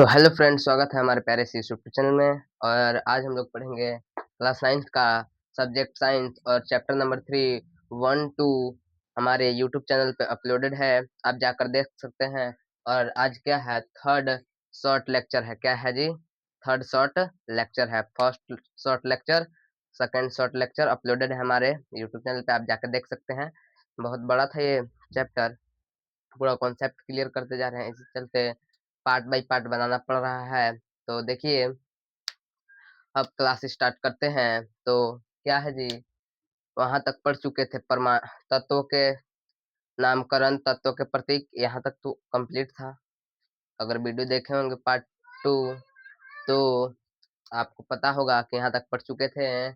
तो hello friends, स्वागत है हमारे प्यारे से यूट्यूब चैनल में। और आज हम लोग पढ़ेंगे क्लास 9 का सब्जेक्ट साइंस और चैप्टर नंबर 3 1 2 हमारे यूट्यूब चैनल पे अपलोडेड है, आप जाकर देख सकते हैं। और आज क्या है, थर्ड शॉर्ट लेक्चर है। क्या है जी? थर्ड शॉर्ट लेक्चर है। First short lecture, second short lecture uploaded है हमारे यूट्यूब चैनल पे, आप जाकर देख सकते हैं। बहुत बड़ा था ये चैप्टर, पूरा कॉन्सेप्ट क्लियर करते जा रहे हैं, इसी चलते पार्ट बाय पार्ट बनाना पड़ रहा है। तो देखिए, अब क्लास स्टार्ट करते हैं। तो क्या है जी, वहां तक पढ़ चुके थे तत्वों के नामकरण, तत्वों के प्रतीक, यहाँ तक तो कंप्लीट था। अगर वीडियो देखे होंगे पार्ट 2 तो आपको पता होगा कि यहाँ तक पढ़ चुके थे।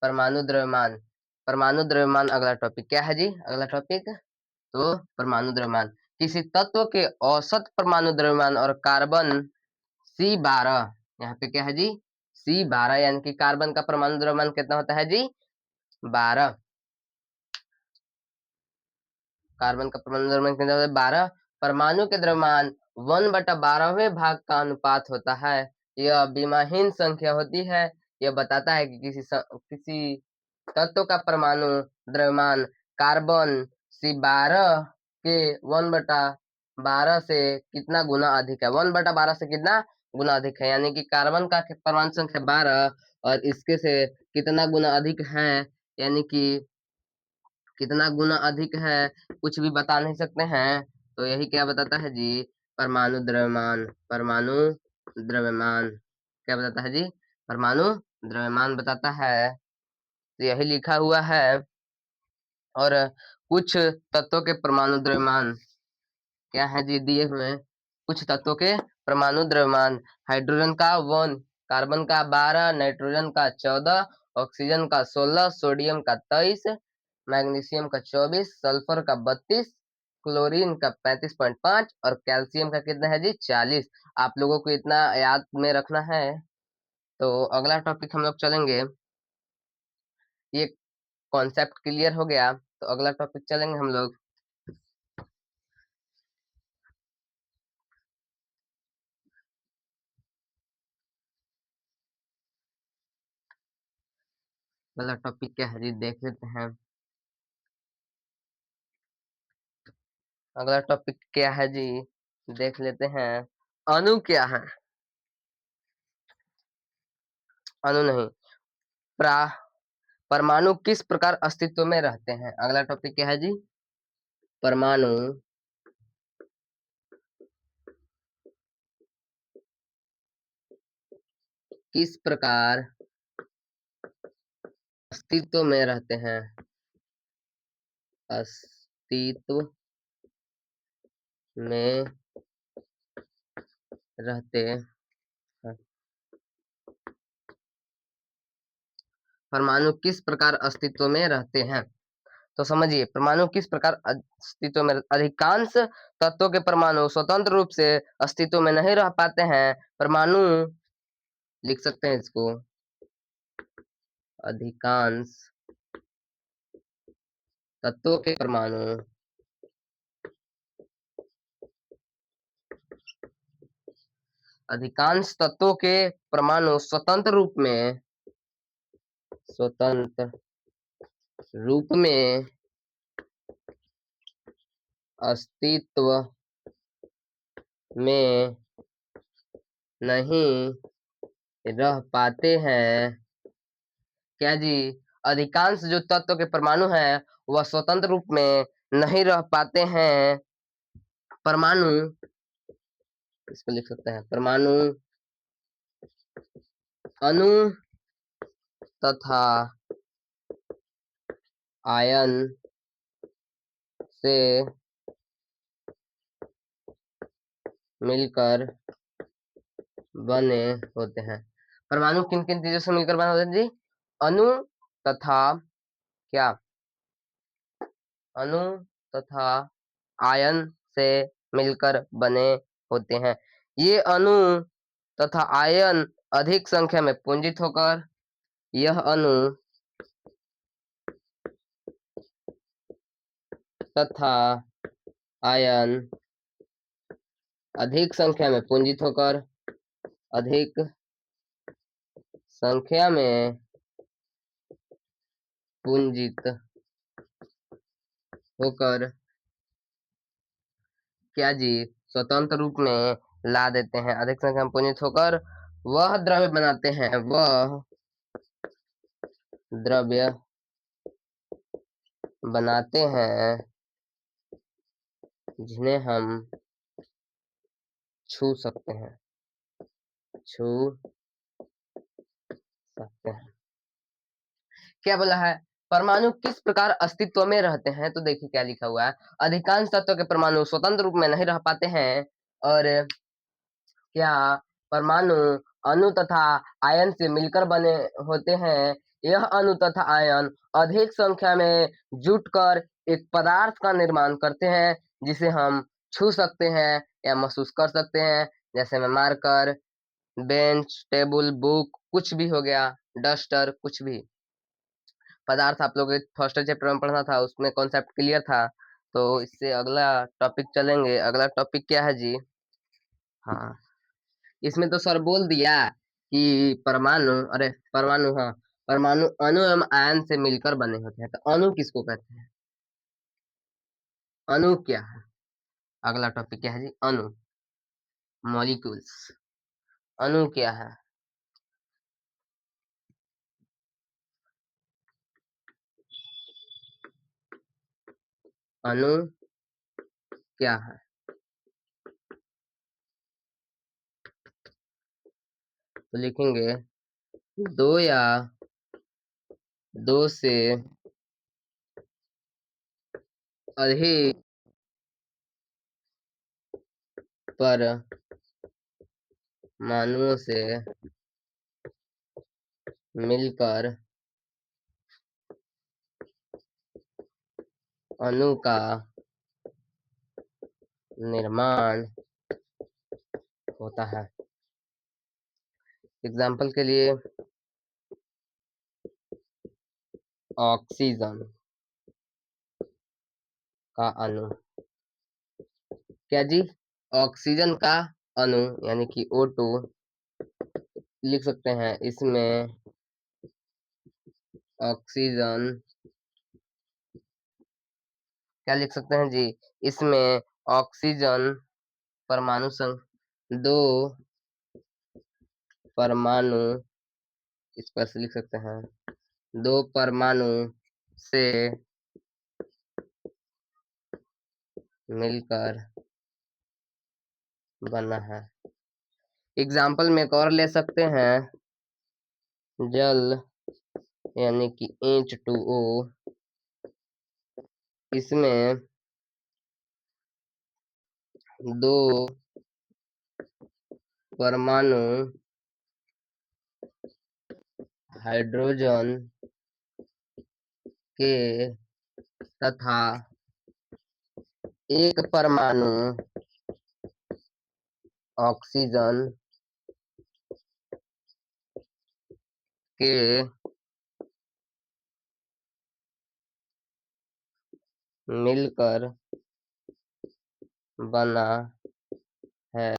परमाणु द्रव्यमान, परमाणु द्रव्यमान अगला टॉपिक। क्या है जी अगला टॉपिक? तो परमाणु द्रव्यमान, किसी तत्व के औसत परमाणु द्रव्यमान और कार्बन C12, यहाँ पे क्या है जी? C12 यानी कि कार्बन का परमाणु द्रव्यमान कितना होता है जी? 12। कार्बन का परमाणु द्रव्यमान कितना होता है? 12। परमाणु के द्रव्यमान 1/12वें भाग का अनुपात होता है। यह विमाहीन संख्या होती है। यह बताता है कि किसी तत्व का परमाणु द्रव्यमान कार्बन C12 के 1/12 से कितना गुना अधिक है। 1/12 से कितना गुना अधिक है, यानी कि कार्बन का परमाणु संख्या 12 और इसके से कितना गुना अधिक है, यानी कि कितना गुना अधिक है, कुछ भी बता नहीं सकते हैं। तो यही क्या बताता है जी? परमाणु द्रव्यमान, परमाणु द्रव्यमान क्या बताता है जी? परमाणु द्रव्यमान बताता है। तो यही लिखा हुआ है। और कुछ तत्वों के परमाणु द्रव्यमान क्या है जी? दिए हुए कुछ तत्वों के परमाणु द्रव्यमान, हाइड्रोजन का 1, कार्बन का 12, नाइट्रोजन का 14, ऑक्सीजन का 16, सोडियम का 23, मैग्नीशियम का 24, सल्फर का 32, क्लोरीन का 35.5 और कैल्शियम का कितना है जी? 40। आप लोगों को इतना याद में रखना है। तो अगला टॉपिक हम लोग चलेंगे। ये कॉन्सेप्ट क्लियर हो गया, तो अगला टॉपिक चलेंगे हम लोग। अगला टॉपिक क्या है जी? देख लेते हैं। अगला टॉपिक क्या है जी? देख लेते हैं। अणु क्या है? अणु नहीं, प्रा परमाणु किस प्रकार अस्तित्व में रहते हैं। अगला टॉपिक क्या है जी? परमाणु किस प्रकार अस्तित्व में रहते हैं। अस्तित्व में रहते हैं। परमाणु किस प्रकार अस्तित्व में रहते हैं, तो समझिए, परमाणु किस प्रकार अस्तित्व में। अधिकांश तत्वों के परमाणु स्वतंत्र रूप से अस्तित्व में नहीं रह पाते हैं। परमाणु, लिख सकते हैं इसको, अधिकांश तत्वों के परमाणु अधिकांश तत्वों के परमाणु स्वतंत्र रूप में अस्तित्व में नहीं रह पाते हैं। क्या जी? अधिकांश जो तत्व के परमाणु हैं वह स्वतंत्र रूप में नहीं रह पाते हैं। परमाणु, इसको लिख सकते हैं, परमाणु अणु तथा आयन से मिलकर बने होते हैं। परमाणु किन किन चीजों से मिलकर बने होते हैं जी? अणु तथा क्या? अणु तथा आयन से मिलकर बने होते हैं। ये अणु तथा आयन अधिक संख्या में पुंजित होकर, यह अणु तथा आयन अधिक संख्या में पुंजित होकर अधिक संख्या में पुंजित होकर क्या जी स्वतंत्र रूप में ला देते हैं, अधिक संख्या में पुंजित होकर वह द्रव्य बनाते हैं, वह द्रव्य बनाते हैं जिन्हें हम छू सकते हैं, छू सकते हैं। क्या बोला है? परमाणु किस प्रकार अस्तित्व में रहते हैं, तो देखिए क्या लिखा हुआ है। अधिकांश तत्वों के परमाणु स्वतंत्र रूप में नहीं रह पाते हैं और क्या परमाणु अणु तथा आयन से मिलकर बने होते हैं। यह अणु तथा आयन अधिक संख्या में जुटकर एक पदार्थ का निर्माण करते हैं जिसे हम छू सकते हैं या महसूस कर सकते हैं, जैसे में मार्कर, बेंच, टेबल, बुक, कुछ भी हो गया, डस्टर, कुछ भी पदार्थ। आप लोग फर्स्ट चैप्टर में पढ़ना था, उसमें कॉन्सेप्ट क्लियर था। तो इससे अगला टॉपिक चलेंगे। अगला टॉपिक क्या है जी? हाँ, इसमें तो सर बोल दिया कि परमाणु, अरे परमाणु, हाँ, परमाणु अणु एवं आयन से मिलकर बने होते हैं। तो अणु किसको कहते हैं? अणु क्या है? अगला टॉपिक क्या है जी? अणु, मॉलिक्यूल्स। अणु क्या है? अणु क्या है? तो लिखेंगे दो या दो से अधिक परमाणुओं से मिलकर अणु का निर्माण होता है। एग्जाम्पल के लिए ऑक्सीजन का अणु, क्या जी? ऑक्सीजन का अणु यानी कि O2 लिख सकते हैं। इसमें ऑक्सीजन, क्या लिख सकते हैं जी? इसमें ऑक्सीजन परमाणु संख्या दो परमाणु, इस पर से लिख सकते हैं दो परमाणु से मिलकर बना है। एग्जाम्पल में एक और ले सकते हैं, जल यानी कि H2O। इसमें दो परमाणु हाइड्रोजन के तथा एक परमाणु ऑक्सीजन के मिलकर बना है।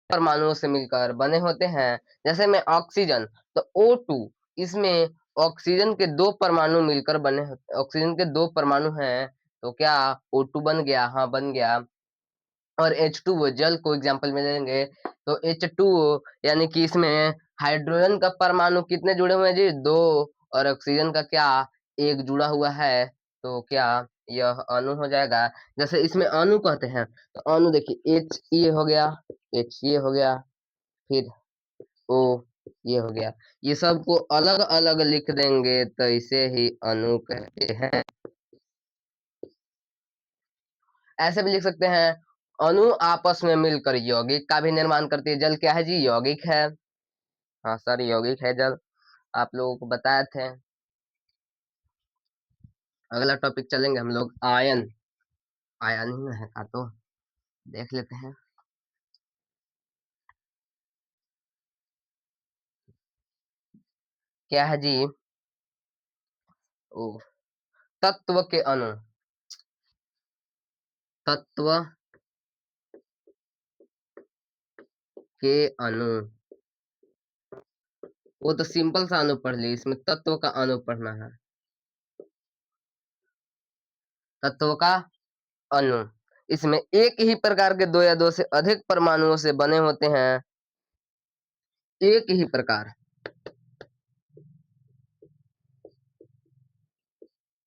परमाणुओं से मिलकर बने होते हैं, जैसे में ऑक्सीजन, तो O2, इसमें ऑक्सीजन के दो परमाणु मिलकर बने ऑक्सीजन के दो परमाणु हैं, तो क्या O2 बन गया? हाँ, बन गया। और H2O, जल को एग्जाम्पल में लेंगे तो H2O यानी कि इसमें हाइड्रोजन का परमाणु कितने जुड़े हुए हैं जी? दो। और ऑक्सीजन का क्या? एक जुड़ा हुआ है। तो क्या यह अणु हो जाएगा? जैसे इसमें अणु कहते हैं, तो अणु देखिए H ये हो गया, H ये हो गया, फिर O ये हो गया। ये सबको अलग अलग लिख देंगे तो इसे ही अणु कहते हैं। ऐसे भी लिख सकते हैं, अणु आपस में मिलकर यौगिक का भी निर्माण करती है। जल क्या है जी? यौगिक है। हाँ सर, यौगिक है जल, आप लोगों को बताए थे। अगला टॉपिक चलेंगे हम लोग, आयन। आयन ही में है का, तो देख लेते हैं। क्या है जी? ओ, तत्व के अणु, तत्व के अणु, वो तो सिंपल सा अणु पढ़ ली, इसमें तत्व का अणु पढ़ना है। तत्व का अणु, इसमें एक ही प्रकार के दो या दो से अधिक परमाणुओं से बने होते हैं। एक ही प्रकार,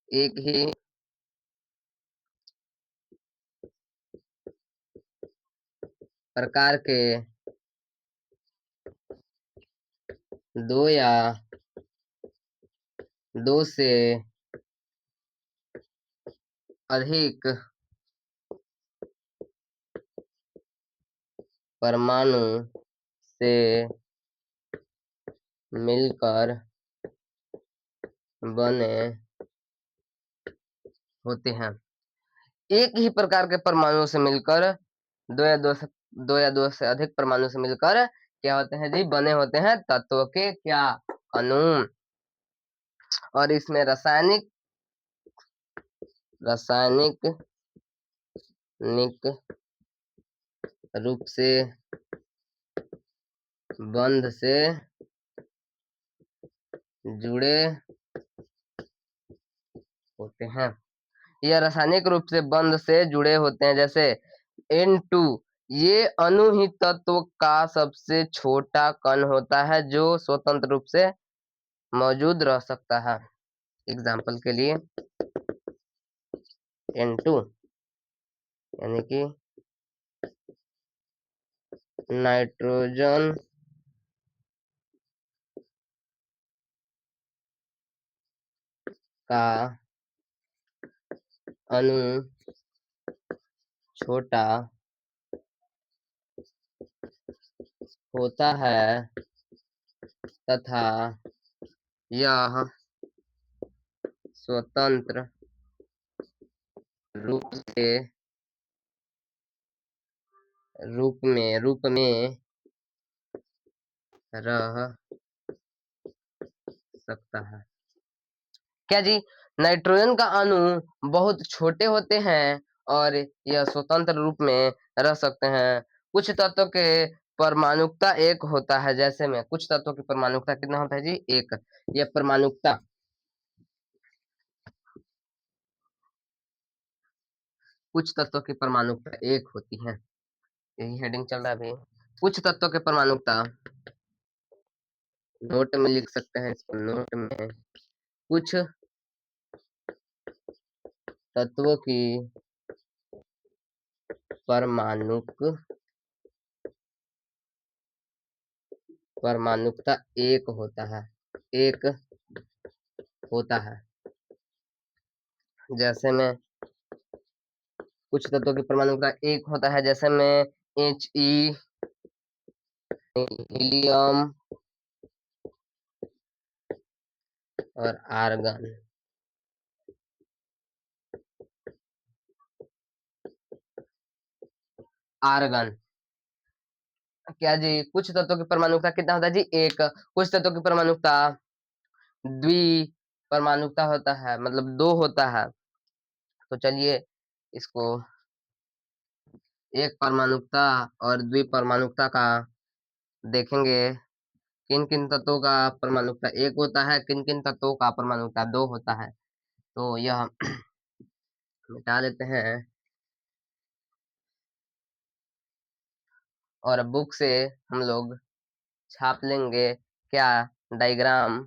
एक ही प्रकार के दो या दो से अधिक परमाणु से मिलकर बने होते हैं। एक ही प्रकार के परमाणुओं से मिलकर दो या दो से अधिक परमाणु से मिलकर क्या होते हैं जी, बने होते हैं तत्व के क्या, अणु। और इसमें रासायनिक निक रूप से बंध से जुड़े होते हैं। यह रासायनिक रूप से बंध से जुड़े होते हैं, जैसे N2, ये अणु ही तत्व का सबसे छोटा कण होता है जो स्वतंत्र रूप से मौजूद रह सकता है। एग्जाम्पल के लिए N2 यानी कि नाइट्रोजन का अणु छोटा होता है तथा यह स्वतंत्र रूप में रह सकता है। क्या जी, नाइट्रोजन का अणु बहुत छोटे होते हैं और यह स्वतंत्र रूप में रह सकते हैं। कुछ तत्वों के परमाणुकता एक होता है, जैसे में कुछ तत्वों की परमाणुकता कितना होता है जी, एक। यह परमाणुकता, कुछ तत्वों की परमाणुकता एक होती है, यही हेडिंग चल रहा है अभी। कुछ तत्वों के परमाणुकता, नोट में लिख सकते हैं इसको, नोट में कुछ तत्वों की परमाणुकता एक होता है, एक होता है। जैसे में कुछ तत्वों की परमाणुकता एक होता है, जैसे में He, हीलियम और आर्गन। आर्गन क्या जी, कुछ तत्वों की परमाणुकता कितना होता है जी, एक। कुछ तत्वों की परमाणुकता द्वि परमाणुकता होता है, मतलब दो होता है। तो चलिए इसको एक परमाणुकता और द्विपरमाणुकता का देखेंगे। किन किन तत्वों का परमाणुकता एक होता है, किन किन तत्वों का परमाणुकता दो होता है, तो यह मिटा देते हैं और बुक से हम लोग छाप लेंगे क्या, डायग्राम।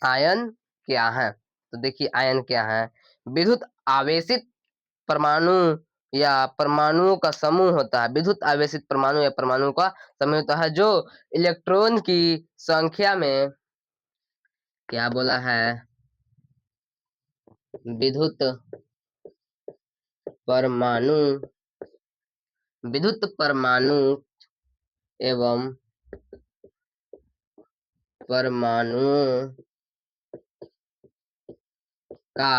आयन क्या है? तो देखिए आयन क्या है? विद्युत आवेशित परमाणु या परमाणुओं का समूह होता है। विद्युत आवेशित परमाणु या परमाणुओं का समूह होता है जो इलेक्ट्रॉन की संख्या में क्या बोला है? विद्युत परमाणु विद्युत परमाणु एवं परमाणुओं का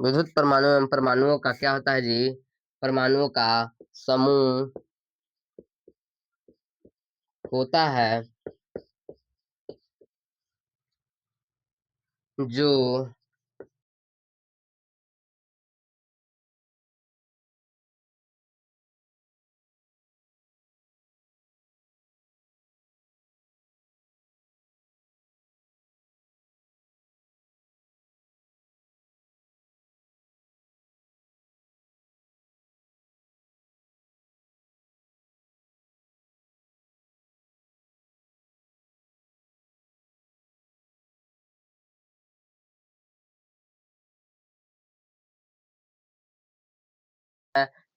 विद्युत परमाणु एवं परमाणुओं का क्या होता है जी? परमाणुओं का समूह होता है जो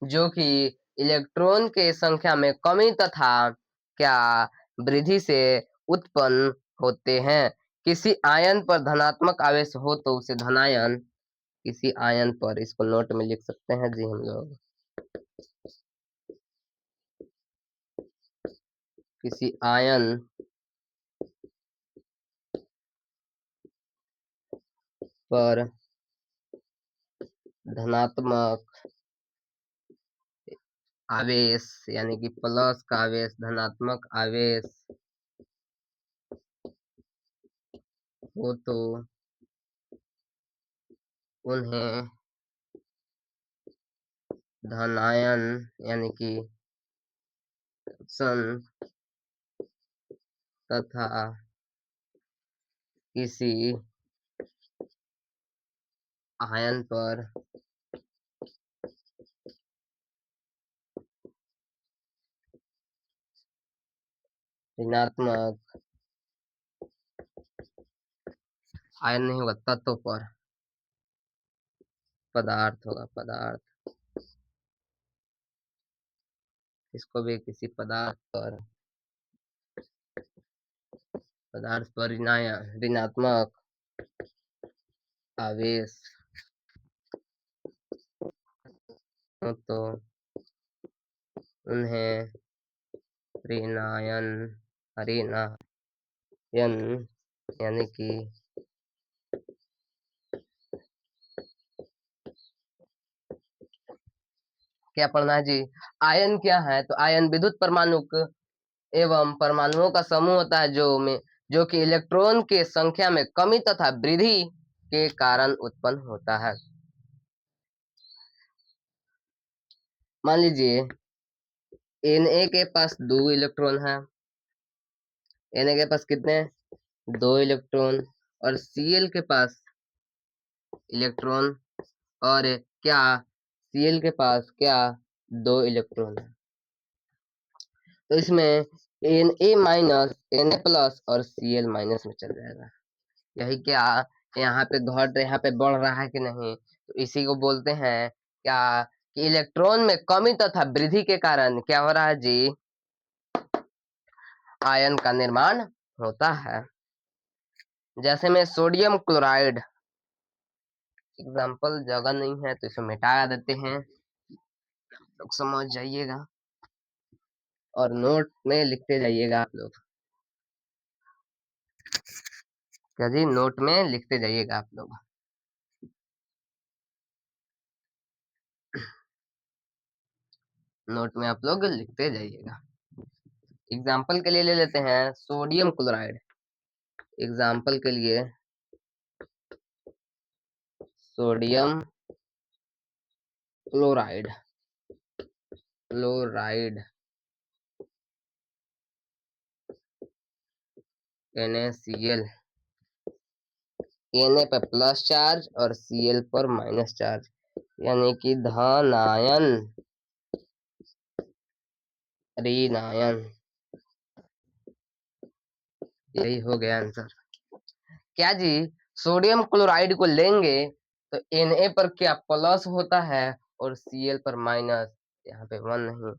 जो कि इलेक्ट्रॉन के संख्या में कमी तथा क्या वृद्धि से उत्पन्न होते हैं। किसी आयन पर धनात्मक आवेश हो तो उसे धनायन, किसी आयन पर, इसको नोट में लिख सकते हैं जी हम लोग। किसी आयन पर धनात्मक आवेश यानी कि प्लस का आवेश, धनात्मक आवेश हो तो उन्हें धनायन यानी कि सन तथा किसी आयन पर ऋणात्मक आयन नहीं होगा, तत्व पर, पदार्थ होगा, पदार्थ, इसको भी किसी पदार्थ पर ऋणात्मक आवेश हो तो उन्हें ऋणायन ऋणायन यानी कि क्या पढ़ना है जी? आयन क्या है? तो आयन विद्युत परमाणु एवं परमाणुओं का समूह होता है जो कि इलेक्ट्रॉन के संख्या में कमी तथा वृद्धि के कारण उत्पन्न होता है। मान लीजिए Na के पास 2 इलेक्ट्रॉन है। Na के पास कितने? 2 इलेक्ट्रॉन। और Cl के पास इलेक्ट्रॉन, और क्या Cl के पास क्या 2 इलेक्ट्रॉन है। तो इसमें Na माइनस, Na प्लस और Cl माइनस में चल जाएगा। यही क्या यहाँ पे यहाँ पे बढ़ रहा है कि नहीं, तो इसी को बोलते हैं क्या कि इलेक्ट्रॉन में कमी तथा वृद्धि के कारण क्या हो रहा है जी? आयन का निर्माण होता है। जैसे में सोडियम क्लोराइड, एग्जाम्पल जगह नहीं है तो इसे मिटा देते हैं, लोग समझ जाइएगा और नोट में लिखते जाइएगा आप लोग। क्या जी? नोट में लिखते जाइएगा आप लोग। नोट में आप लोग लिखते जाइएगा। एग्जाम्पल के लिए ले लेते हैं सोडियम क्लोराइड। एग्जाम्पल के लिए sodium chloride, chloride NaCl, Na पर प्लस चार्ज और Cl पर माइनस चार्ज, यानी कि धनायन ऋणायन। यही हो गया आंसर। क्या जी सोडियम क्लोराइड को लेंगे तो Na पर क्या प्लस होता है और Cl पर माइनस, यहाँ पे 1 नहीं,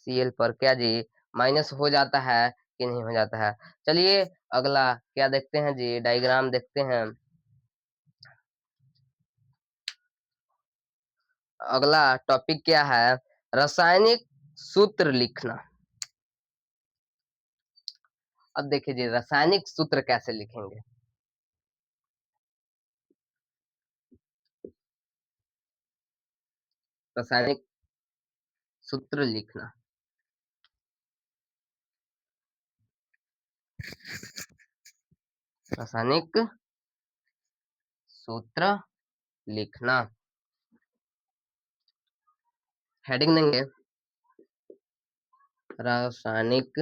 Cl पर क्या जी माइनस हो जाता है कि नहीं हो जाता है। चलिए अगला क्या देखते हैं जी, डायग्राम देखते हैं। अगला टॉपिक क्या है, रासायनिक सूत्र लिखना। अब देखिए जी रासायनिक सूत्र कैसे लिखेंगे। रासायनिक सूत्र लिखना, रासायनिक सूत्र लिखना, हेडिंग देंगे रासायनिक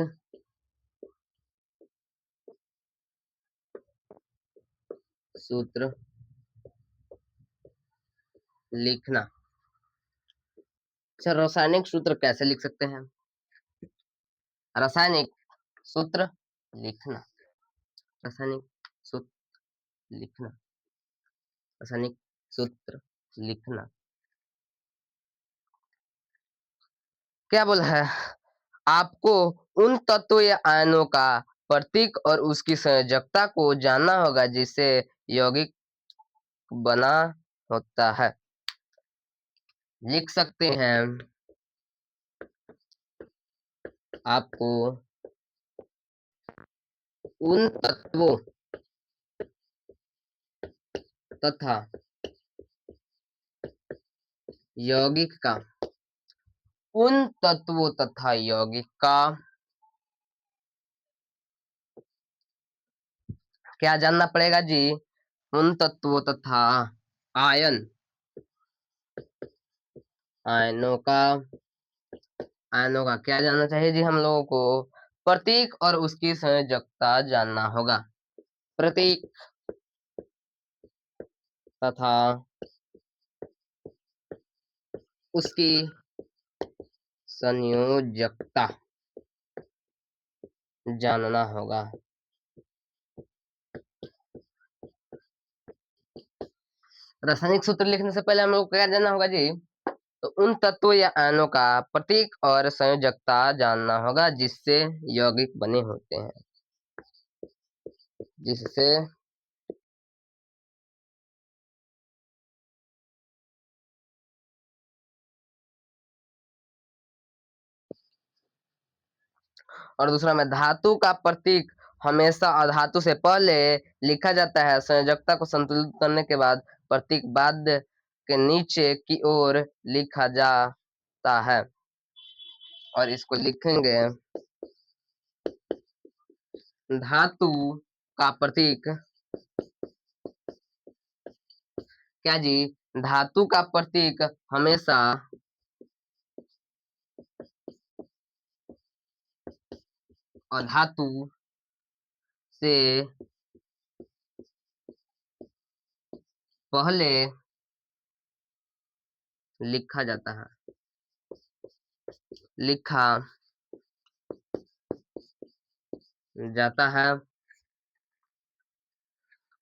सूत्र लिखना। अच्छा रासायनिक सूत्र कैसे लिख सकते हैं, रासायनिक सूत्र लिखना, रासायनिक सूत्र लिखना, रासायनिक सूत्र लिखना। क्या बोला है, आपको उन तत्व या आयनों का प्रतीक और उसकी संयोजकता को जानना होगा जिससे यौगिक बना होता है। लिख सकते हैं आपको उन तत्वों तथा यौगिक का, उन तत्वों तथा यौगिक का क्या जानना पड़ेगा जी, उन तत्वों तथा आयन, आयनों का, आयनों का क्या जानना चाहिए जी हम लोगों को, प्रतीक और उसकी संयोजकता जानना होगा। प्रतीक तथा उसकी संयोजकता जानना होगा। रासायनिक सूत्र लिखने से पहले हम लोग को क्या जानना होगा जी, तो उन तत्वों या आयनों का प्रतीक और संयोजकता जानना होगा जिससे यौगिक बने होते हैं, जिससे और दूसरा में धातु का प्रतीक हमेशा अधातु से पहले लिखा जाता है, संयोजकता को संतुलित करने के बाद प्रतीक बाद के नीचे की ओर लिखा जाता है और इसको लिखेंगे धातु का प्रतीक, क्या जी धातु का प्रतीक हमेशा अधातु से पहले लिखा जाता है, लिखा जाता है,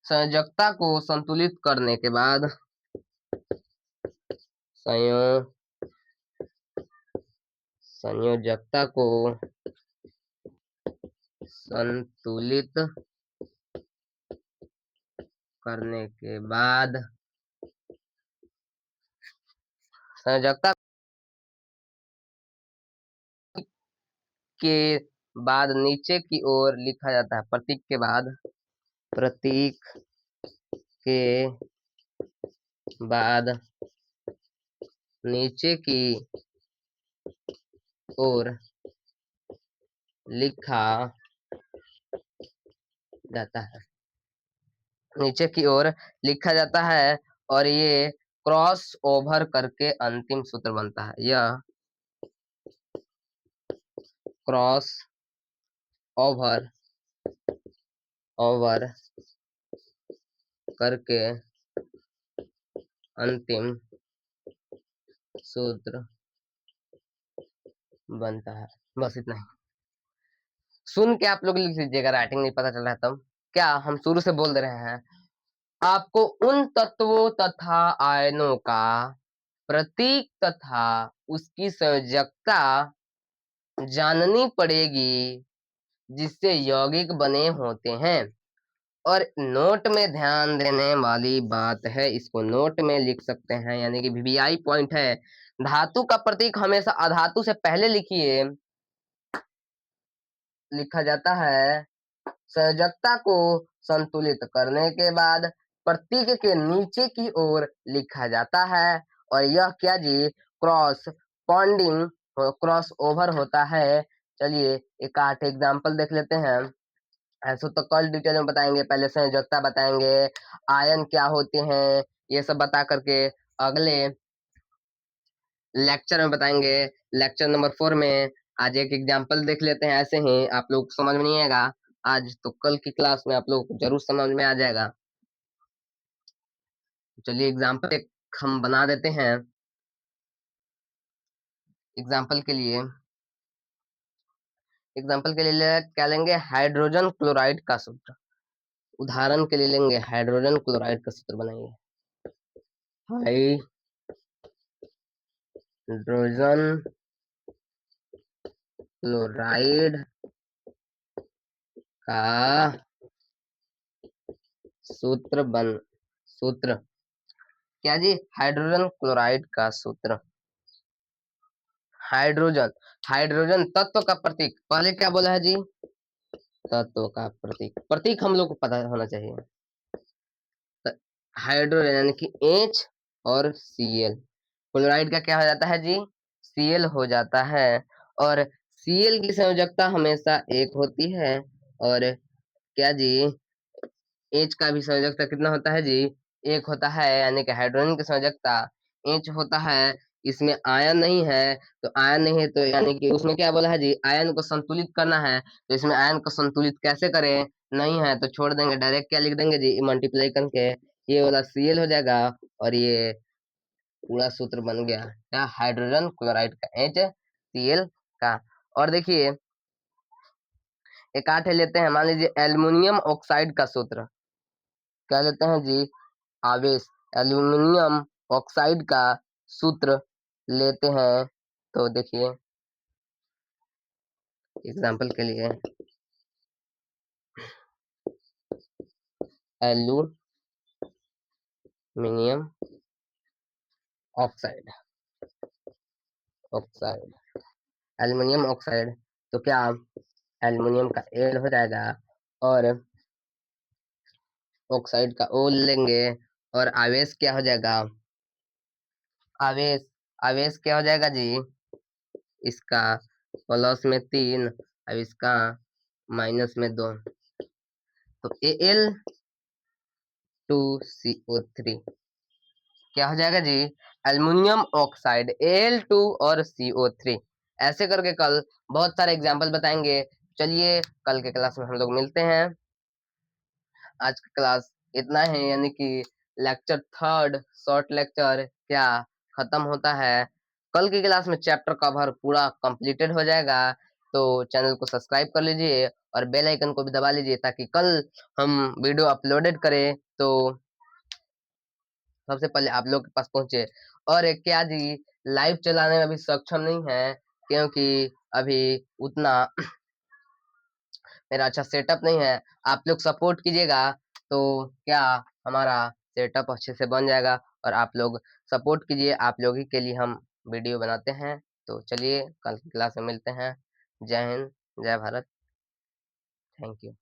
संयोजकता को संतुलित करने के बाद संयोजकता को संतुलित करने के बाद संयोजकता के बाद नीचे की ओर लिखा जाता है, प्रतीक के बाद, प्रतीक के बाद नीचे की ओर लिखा जाता है, नीचे की ओर लिखा जाता है और ये क्रॉस ओवर करके अंतिम सूत्र बनता है। यह क्रॉस ओवर ओवर करके अंतिम सूत्र बनता है। बस इतना ही सुन के आप लोग लिख लीजिएगा, राइटिंग नहीं पता चल रहा है तब। क्या हम शुरू से बोल दे रहे हैं, आपको उन तत्वों तथा आयनों का प्रतीक तथा उसकी संयोजकता जाननी पड़ेगी जिससे यौगिक बने होते हैं। और नोट में ध्यान देने वाली बात है, इसको नोट में लिख सकते हैं, यानी कि वीवीआई पॉइंट है। धातु का प्रतीक हमेशा अधातु से पहले लिखिए, लिखा जाता है। संयोजकता को संतुलित करने के बाद प्रतीक के नीचे की ओर लिखा जाता है, और यह क्या जी, क्रॉस पॉन्डिंग क्रॉस ओवर होता है। चलिए एक 8 एग्जाम्पल देख लेते हैं। ऐसे तो कल डिटेल में बताएंगे, पहले संयोजकता बताएंगे, आयन क्या होते हैं, ये सब बता करके अगले लेक्चर में बताएंगे। लेक्चर नंबर 4 में आज एक एग्जाम्पल देख लेते हैं, ऐसे ही आप लोग समझ में नहीं आएगा आज, तो कल की क्लास में आप लोग को जरूर समझ में आ जाएगा। चलिए एग्जाम्पल एक हम बना देते हैं। एग्जाम्पल के लिए क्या लेंगे, हाइड्रोजन क्लोराइड का सूत्र। उदाहरण के लिए लेंगे हाइड्रोजन क्लोराइड का सूत्र बनाएंगे। हाइड्रोजन क्लोराइड का सूत्र क्या जी, हाइड्रोजन क्लोराइड का सूत्र। हाइड्रोजन, हाइड्रोजन तत्व का प्रतीक, पहले क्या बोला है जी, तत्व का प्रतीक। प्रतीक हम लोग को पता होना चाहिए। हाइड्रोजन यानी कि H और Cl। क्लोराइड का क्या हो जाता है जी, Cl हो जाता है। और Cl की संयोजकता हमेशा एक होती है, और क्या जी, H का भी संयोजकता कितना होता है जी, एक होता है। यानी कि हाइड्रोजन की संयोजकता H होता है। इसमें आयन नहीं है, तो आयन नहीं है तो यानी कि उसमें क्या बोला है जी, आयन को संतुलित करना है। तो इसमें आयन को संतुलित कैसे करें, नहीं है तो छोड़ देंगे, डायरेक्ट क्या लिख देंगे जी, मल्टीप्लाई करके ये वाला Cl हो जाएगा, और ये पूरा सूत्र बन गया क्या, हाइड्रोजन क्लोराइड का HCl का। और देखिए एक आठ लेते हैं, मान लीजिए एल्युमिनियम ऑक्साइड का सूत्र। क्या लेते हैं जी, आवेश, एल्यूमिनियम ऑक्साइड का सूत्र लेते हैं। तो देखिए एग्जांपल के लिए एल्यूमिनियम ऑक्साइड, एल्यूमिनियम ऑक्साइड, तो क्या एल्यूमिनियम का एल हो जाएगा, और ऑक्साइड का ओ लेंगे, और आवेश क्या हो जाएगा, आवेश, आवेश क्या हो जाएगा जी, इसका प्लस में 3, अब इसका माइनस में 2, तो Al2CO3 क्या हो जाएगा जी, एल्युमिनियम ऑक्साइड Al2 और CO3। ऐसे करके कल बहुत सारे एग्जाम्पल बताएंगे। चलिए कल के क्लास में हम लोग मिलते हैं। आज का क्लास इतना है, यानी कि लेक्चर 3 शॉर्ट लेक्चर क्या खत्म होता है। कल की क्लास में चैप्टर कवर पूरा कंप्लीटेड हो जाएगा। तो चैनल को सब्सक्राइब कर लीजिए और बेल आइकन को भी दबा लीजिए, ताकि कल हम वीडियो अपलोडेड करें तो सबसे पहले आप लोग के पास पहुंचे। और एक क्या जी, लाइव चलाने में अभी सक्षम नहीं है, क्योंकि अभी उतना मेरा अच्छा सेटअप नहीं है। आप लोग सपोर्ट कीजिएगा तो क्या हमारा सेटअप अच्छे से बन जाएगा, और आप लोग सपोर्ट कीजिए, आप लोग ही के लिए हम वीडियो बनाते हैं। तो चलिए कल की क्लास में मिलते हैं। जय हिंद, जय भारत, थैंक यू।